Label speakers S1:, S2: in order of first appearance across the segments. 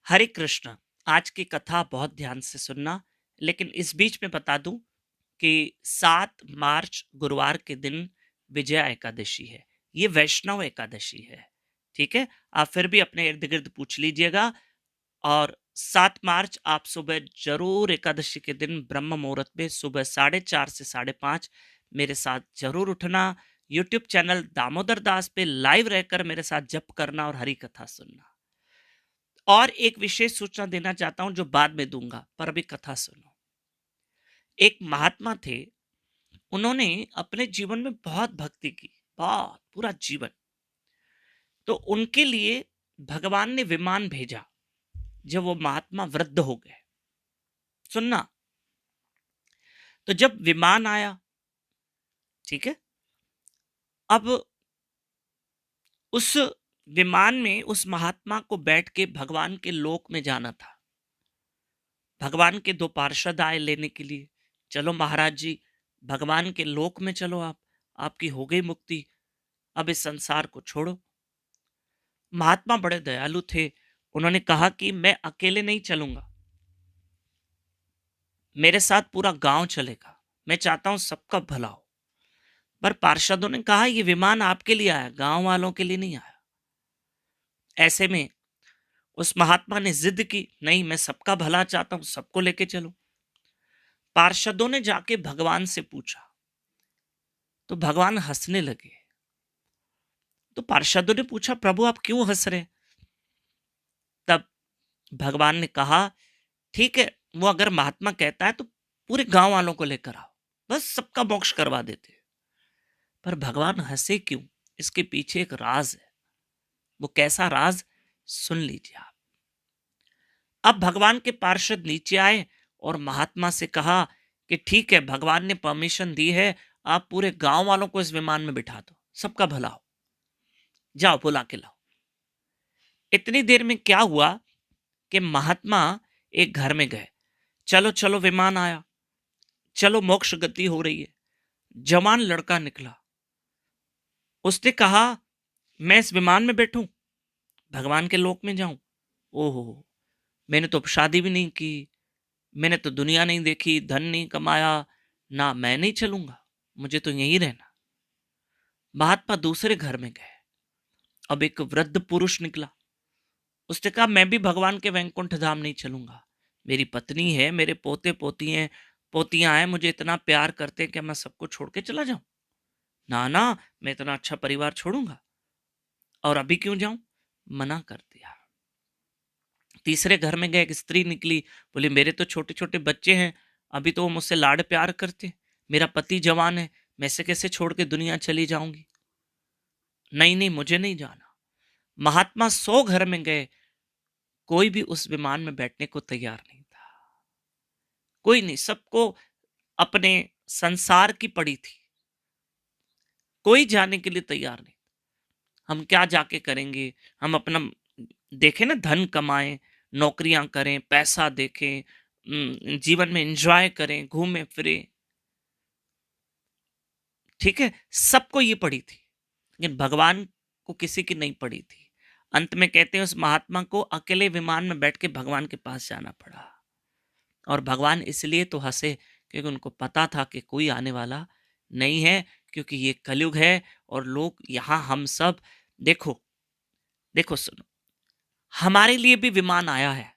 S1: हरे कृष्ण। आज की कथा बहुत ध्यान से सुनना, लेकिन इस बीच में बता दूं कि 7 मार्च गुरुवार के दिन विजया एकादशी है। ये वैष्णव एकादशी है। ठीक है, आप फिर भी अपने इर्द गिर्द पूछ लीजिएगा। और 7 मार्च आप सुबह जरूर एकादशी के दिन ब्रह्म मुहूर्त में सुबह 4:30 से 5:30 मेरे साथ जरूर उठना। यूट्यूब चैनल दामोदर दास पे लाइव रहकर मेरे साथ जप करना और हरी कथा सुनना। और एक विशेष सूचना देना चाहता हूं जो बाद में दूंगा, पर अभी कथा सुनो। एक महात्मा थे, उन्होंने अपने जीवन में बहुत भक्ति की, बहुत पूरा जीवन। तो उनके लिए भगवान ने विमान भेजा जब वो महात्मा वृद्ध हो गए। सुनना। तो जब विमान आया, ठीक है, अब उस विमान में उस महात्मा को बैठ के भगवान के लोक में जाना था। भगवान के 2 पार्षद आए लेने के लिए। चलो महाराज जी, भगवान के लोक में चलो, आपकी हो गई मुक्ति, अब इस संसार को छोड़ो। महात्मा बड़े दयालु थे। उन्होंने कहा कि मैं अकेले नहीं चलूंगा, मेरे साथ पूरा गांव चलेगा, मैं चाहता हूं सबका भला हो। पर पार्षदों ने कहा यह विमान आपके लिए आया, गांव वालों के लिए नहीं आया। ऐसे में उस महात्मा ने जिद की, नहीं मैं सबका भला चाहता हूं, सबको लेके चलो। पार्षदों ने जाके भगवान से पूछा तो भगवान हंसने लगे। तो पार्षदों ने पूछा, प्रभु आप क्यों हंस रहे? तब भगवान ने कहा, ठीक है, वो अगर महात्मा कहता है तो पूरे गांव वालों को लेकर आओ, बस सबका मोक्ष करवा देते। पर भगवान हंसे क्यों? इसके पीछे एक राज है। वो कैसा राज, सुन लीजिए आप। अब भगवान के पार्षद नीचे आए और महात्मा से कहा कि ठीक है, भगवान ने परमिशन दी है, आप पूरे गांव वालों को इस विमान में बिठा दो, सबका भला हो, जाओ बुला के लाओ। इतनी देर में क्या हुआ कि महात्मा एक घर में गए। चलो चलो विमान आया, चलो मोक्ष गति हो रही है। जवान लड़का निकला, उसने कहा मैं इस विमान में बैठूं, भगवान के लोक में जाऊं। ओहो, मैंने तो शादी भी नहीं की, मैंने तो दुनिया नहीं देखी, धन नहीं कमाया, ना मैं नहीं चलूंगा, मुझे तो यहीं रहना। महात्मा दूसरे घर में गए। अब एक वृद्ध पुरुष निकला, उसने कहा मैं भी भगवान के वैकुंठ धाम नहीं चलूंगा, मेरी पत्नी है, मेरे पोते पोती हैं, पोतियां हैं, मुझे इतना प्यार करते हैं कि मैं सबको छोड़ के चला जाऊं। ना ना, मैं इतना अच्छा परिवार छोड़ूंगा, और अभी क्यों जाऊं? मना कर दिया। तीसरे घर में गए, एक स्त्री निकली, बोली मेरे तो छोटे छोटे बच्चे हैं, अभी तो वो मुझसे लाड प्यार करते, मेरा पति जवान है, मैं से कैसे छोड़ के दुनिया चली जाऊंगी? नहीं नहीं, मुझे नहीं जाना। महात्मा 100 घर में गए, कोई भी उस विमान में बैठने को तैयार नहीं था। कोई नहीं, सबको अपने संसार की पड़ी थी, कोई जाने के लिए तैयार नहीं। हम क्या जाके करेंगे, हम अपना देखें ना, धन कमाएं, नौकरियां करें, पैसा देखें, जीवन में एंजॉय करें, घूमें फिरे। ठीक है, सबको ये पड़ी थी, लेकिन भगवान को किसी की नहीं पड़ी थी। अंत में कहते हैं उस महात्मा को अकेले विमान में बैठ के भगवान के पास जाना पड़ा। और भगवान इसलिए तो हंसे क्योंकि उनको पता था कि कोई आने वाला नहीं है, क्योंकि ये कलयुग है और लोग यहाँ हम सब, देखो देखो सुनो, हमारे लिए भी विमान आया है,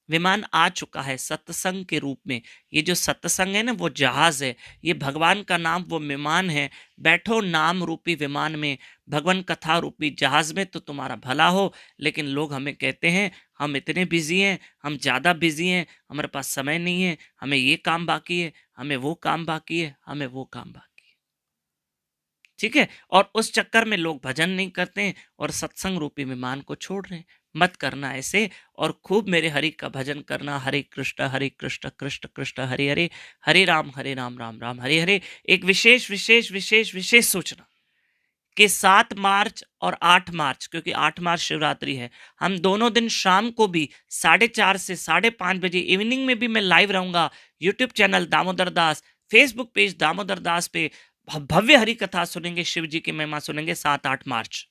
S1: विमान आ चुका है सत्संग के रूप में। ये जो सत्संग है ना, वो जहाज है, ये भगवान का नाम वो विमान है। बैठो नाम रूपी विमान में, भगवान कथा रूपी जहाज में, तो तुम्हारा भला हो। लेकिन लोग हमें कहते हैं हम इतने बिजी हैं, हम ज़्यादा बिजी हैं, हमारे पास समय नहीं है, हमें ये काम बाकी है, हमें वो काम बाकी है, हमें वो काम बाकी है। ठीक है, और उस चक्कर में लोग भजन नहीं करते हैं और सत्संग रूपी विमान को छोड़ रहे हैं। मत करना ऐसे, और खूब मेरे हरि का भजन करना। हरे कृष्ण कृष्ण कृष्ण हरे हरे, हरे राम राम राम हरे हरे। एक विशेष विशेष विशेष विशेष सूचना कि 7 मार्च और 8 मार्च, क्योंकि 8 मार्च शिवरात्रि है, हम दोनों दिन शाम को भी 4:30 से 5:30 बजे इवनिंग में भी मैं लाइव रहूंगा। YouTube channel Damodar Das, Facebook page Damodar Das पे भव्य हरि कथा सुनेंगे, शिव जी की महिमा सुनेंगे 7-8 मार्च।